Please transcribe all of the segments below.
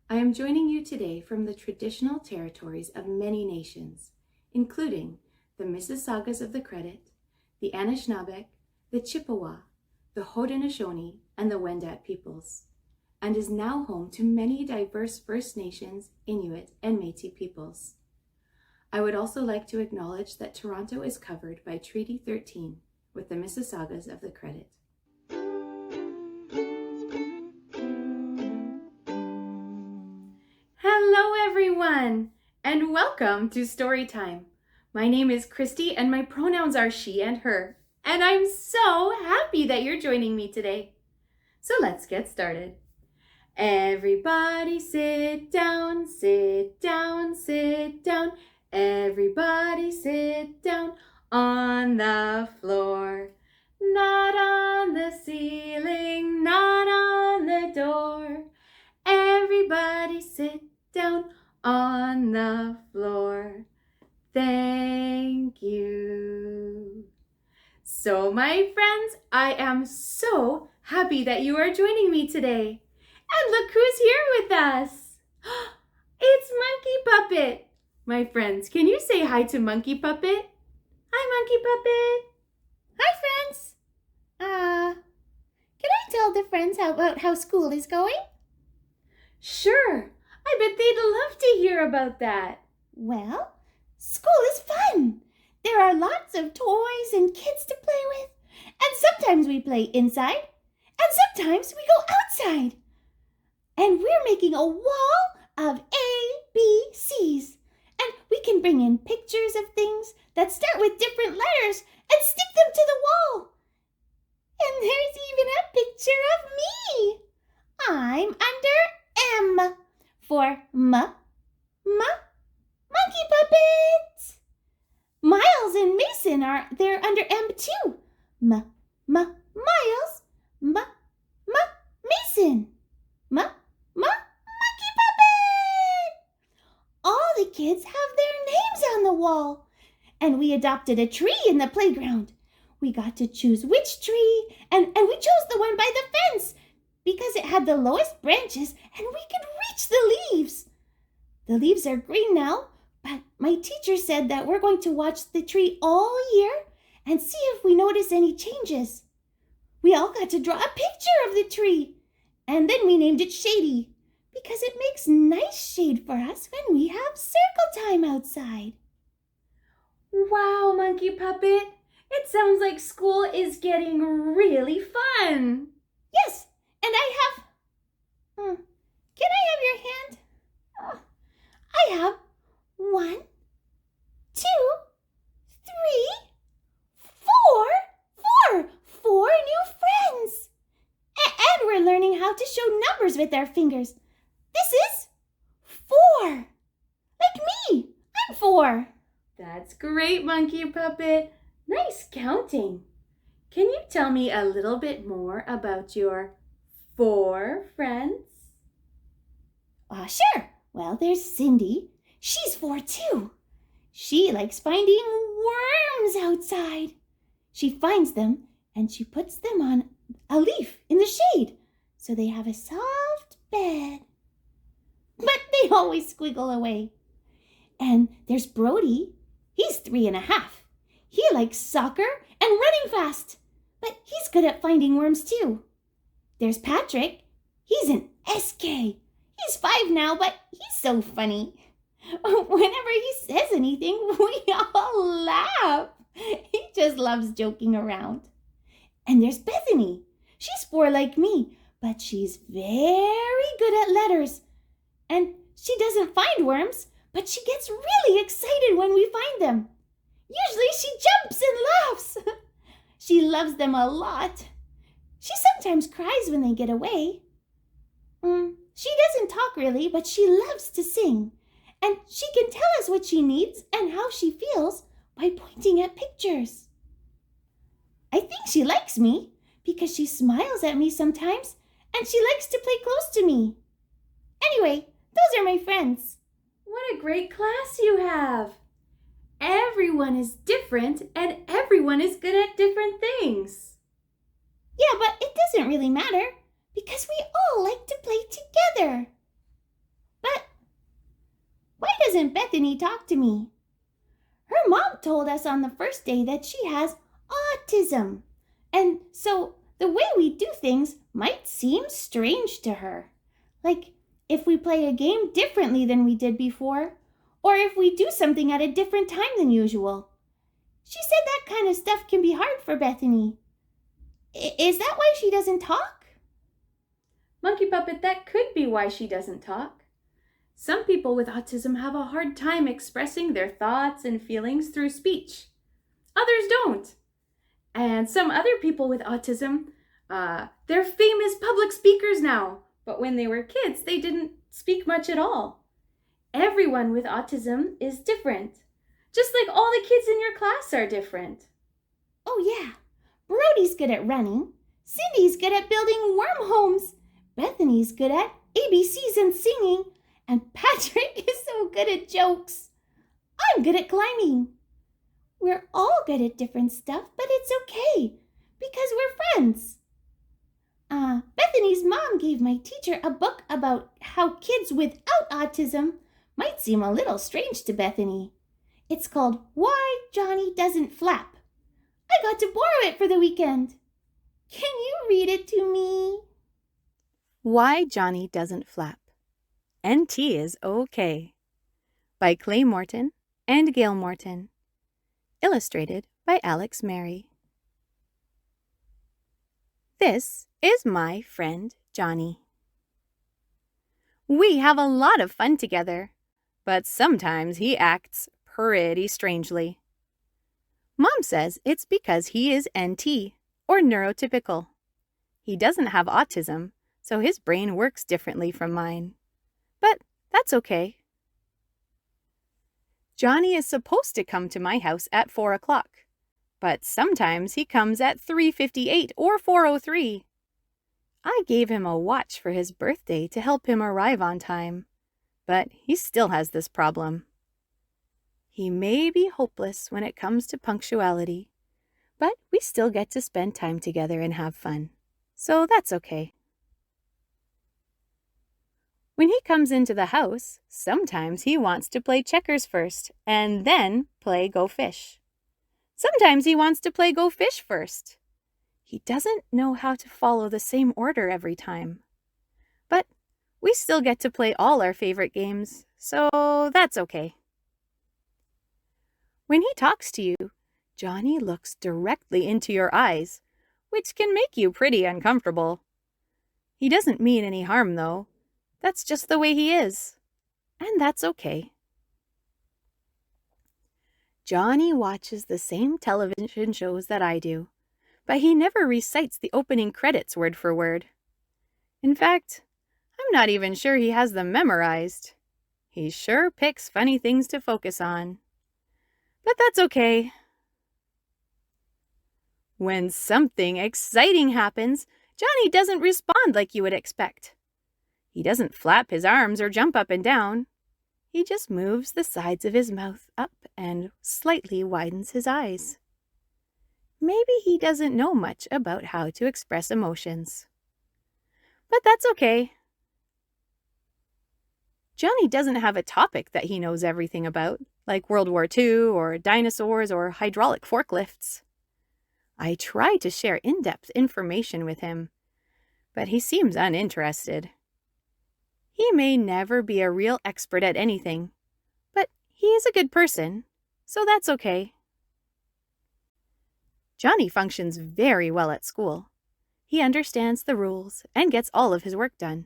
I am joining you today from the traditional territories of many nations, including the Mississaugas of the Credit, the Anishinaabeg, the Chippewa, the Haudenosaunee, and the Wendat peoples, and is now home to many diverse First Nations, Inuit, and Métis peoples. I would also like to acknowledge that Toronto is covered by Treaty 13 with the Mississaugas of the Credit. Hello everyone, and welcome to Storytime. My name is Christy and my pronouns are she and her, and I'm so happy that you're joining me today. So let's get started. Everybody sit down, sit down, sit down. Everybody sit down on the floor. Not on the ceiling, not on the door. Everybody sit down on the floor. Thank you. So, my friends, I am so happy that you are joining me today. And look who's here with us. It's Monkey Puppet. My friends, can you say hi to Monkey Puppet? Hi, Monkey Puppet. Hi, friends. Can I tell the friends about how school is going? Sure. I bet they'd love to hear about that. Well, school is fun. There are lots of toys and kids to play with. And sometimes we play inside, and sometimes we go outside. And we're making a wall of ABCs. And we can bring in pictures of things that start with different letters and stick them to the wall. And there's even a picture of me. I'm under M for Monkey Puppet. Miles and Mason they're under M too. Miles, Mason, Monkey Puppet. All the kids have their names on the wall. And we adopted a tree in the playground. We got to choose which tree, and we chose the one by the fence because it had the lowest branches and we could reach the leaves. The leaves are green now, but my teacher said that we're going to watch the tree all year and see if we notice any changes. We all got to draw a picture of the tree, and then we named it Shady because it makes nice shade for us when we have circle time outside. Wow, Monkey Puppet. It sounds like school is getting really fun. Yes, and I have... Can I have your hand? I have 1, 2, 3, 4 new friends. And we're learning how to show numbers with our fingers. This is 4. Like me, I'm 4. That's great, Monkey Puppet. Nice counting. Can you tell me a little bit more about your 4 friends? Sure. Well, there's Cindy. She's 4 too. She likes finding worms outside. She finds them and she puts them on a leaf in the shade so they have a soft bed. But they always squiggle away. And there's Brody. He's 3.5. He likes soccer and running fast, but he's good at finding worms too. There's Patrick. He's an SK. He's 5 now, but he's so funny. Whenever he says anything, we all laugh. He just loves joking around. And there's Bethany. She's 4 like me, but she's very good at letters. And she doesn't find worms, but she gets really excited when we find them. Usually she jumps and laughs. She loves them a lot. She sometimes cries when they get away. She doesn't talk really, but she loves to sing. And she can tell us what she needs and how she feels by pointing at pictures. I think she likes me because she smiles at me sometimes and she likes to play close to me. Anyway, those are my friends. What a great class you have. Everyone is different and everyone is good at different things. Yeah, but it doesn't really matter because we all like to play together. Why doesn't Bethany talk to me? Her mom told us on the first day that she has autism. And so the way we do things might seem strange to her. Like if we play a game differently than we did before, or if we do something at a different time than usual. She said that kind of stuff can be hard for Bethany. Is that why she doesn't talk? Monkey Puppet, that could be why she doesn't talk. Some people with autism have a hard time expressing their thoughts and feelings through speech. Others don't. And some other people with autism, they're famous public speakers now. But when they were kids, they didn't speak much at all. Everyone with autism is different. Just like all the kids in your class are different. Oh yeah, Brody's good at running. Cindy's good at building worm homes. Bethany's good at ABCs and singing. And Patrick is so good at jokes. I'm good at climbing. We're all good at different stuff, but it's okay because we're friends. Bethany's mom gave my teacher a book about how kids without autism might seem a little strange to Bethany. It's called Why Johnny Doesn't Flap. I got to borrow it for the weekend. Can you read it to me? Why Johnny Doesn't Flap. NT is okay. By Clay Morton and Gail Morton. Illustrated by Alex Mary. This is my friend Johnny. We have a lot of fun together, but sometimes he acts pretty strangely. Mom says it's because he is NT, or neurotypical. He doesn't have autism, so his brain works differently from mine. But that's okay. Johnny is supposed to come to my house at 4 o'clock, but sometimes he comes at 3:58 or 4:03. I gave him a watch for his birthday to help him arrive on time, but he still has this problem. He may be hopeless when it comes to punctuality, but we still get to spend time together and have fun, so that's okay. When he comes into the house, sometimes he wants to play checkers first and then play Go Fish. Sometimes he wants to play Go Fish first. He doesn't know how to follow the same order every time. But we still get to play all our favorite games, so that's okay. When he talks to you, Johnny looks directly into your eyes, which can make you pretty uncomfortable. He doesn't mean any harm, though. That's just the way he is. And that's okay. Johnny watches the same television shows that I do, but he never recites the opening credits word for word. In fact, I'm not even sure he has them memorized. He sure picks funny things to focus on. But that's okay. When something exciting happens, Johnny doesn't respond like you would expect. He doesn't flap his arms or jump up and down. He just moves the sides of his mouth up and slightly widens his eyes. Maybe he doesn't know much about how to express emotions. But that's okay. Johnny doesn't have a topic that he knows everything about, like World War II or dinosaurs or hydraulic forklifts. I try to share in-depth information with him, but he seems uninterested. He may never be a real expert at anything, but he is a good person, so that's okay. Johnny functions very well at school. He understands the rules and gets all of his work done.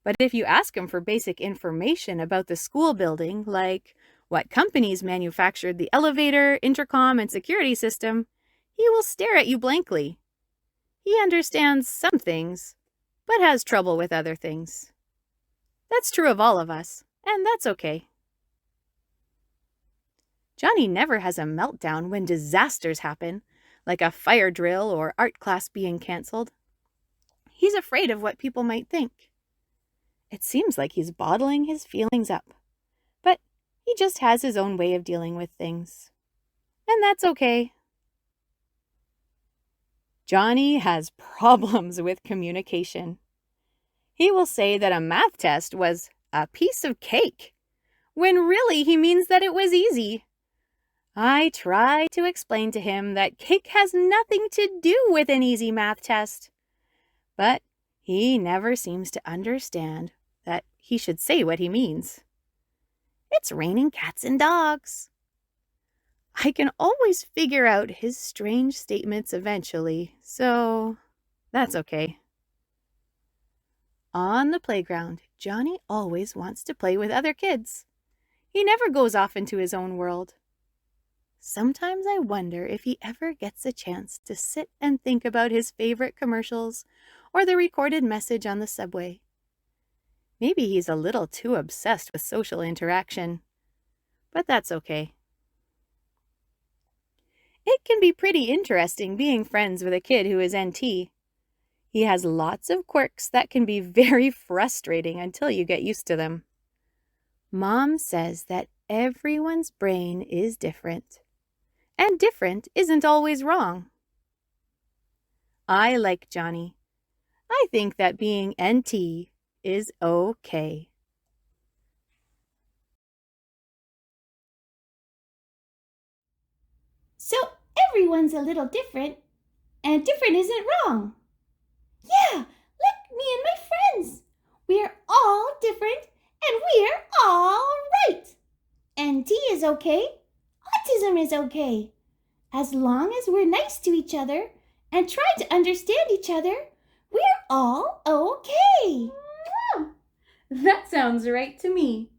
But if you ask him for basic information about the school building, like what companies manufactured the elevator, intercom, and security system, he will stare at you blankly. He understands some things, but has trouble with other things. That's true of all of us, and that's okay. Johnny never has a meltdown when disasters happen, like a fire drill or art class being canceled. He's afraid of what people might think. It seems like he's bottling his feelings up, but he just has his own way of dealing with things. And that's okay. Johnny has problems with communication. He will say that a math test was a piece of cake, when really he means that it was easy. I try to explain to him that cake has nothing to do with an easy math test, but he never seems to understand that he should say what he means. It's raining cats and dogs. I can always figure out his strange statements eventually, so that's okay. On the playground, Johnny always wants to play with other kids. He never goes off into his own world. Sometimes I wonder if he ever gets a chance to sit and think about his favorite commercials or the recorded message on the subway. Maybe he's a little too obsessed with social interaction, but that's okay. It can be pretty interesting being friends with a kid who is NT. He has lots of quirks that can be very frustrating until you get used to them. Mom says that everyone's brain is different, and different isn't always wrong. I like Johnny. I think that being NT is okay. So everyone's a little different, and different isn't wrong. Yeah, like me and my friends. We're all different, and we're all right. NT is okay. Autism is okay. As long as we're nice to each other and try to understand each other, we're all okay. That sounds right to me.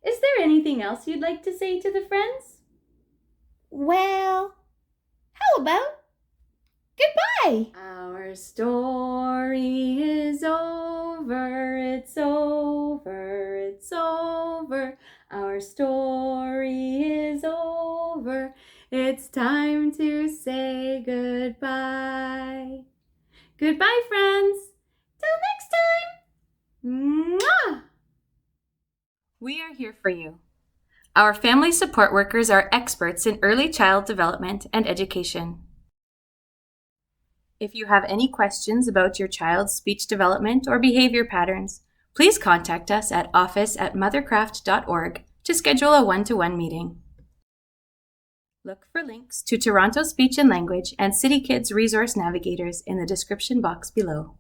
Is there anything else you'd like to say to the friends? Well, how about goodbye? Our story is over, it's over, it's over. Our story is over, it's time to say goodbye. Goodbye, friends. Till next time. Mwah! We are here for you. Our family support workers are experts in early child development and education. If you have any questions about your child's speech development or behavior patterns, please contact us at office@mothercraft.org to schedule a one-to-one meeting. Look for links to Toronto Speech and Language and City Kids resource navigators in the description box below.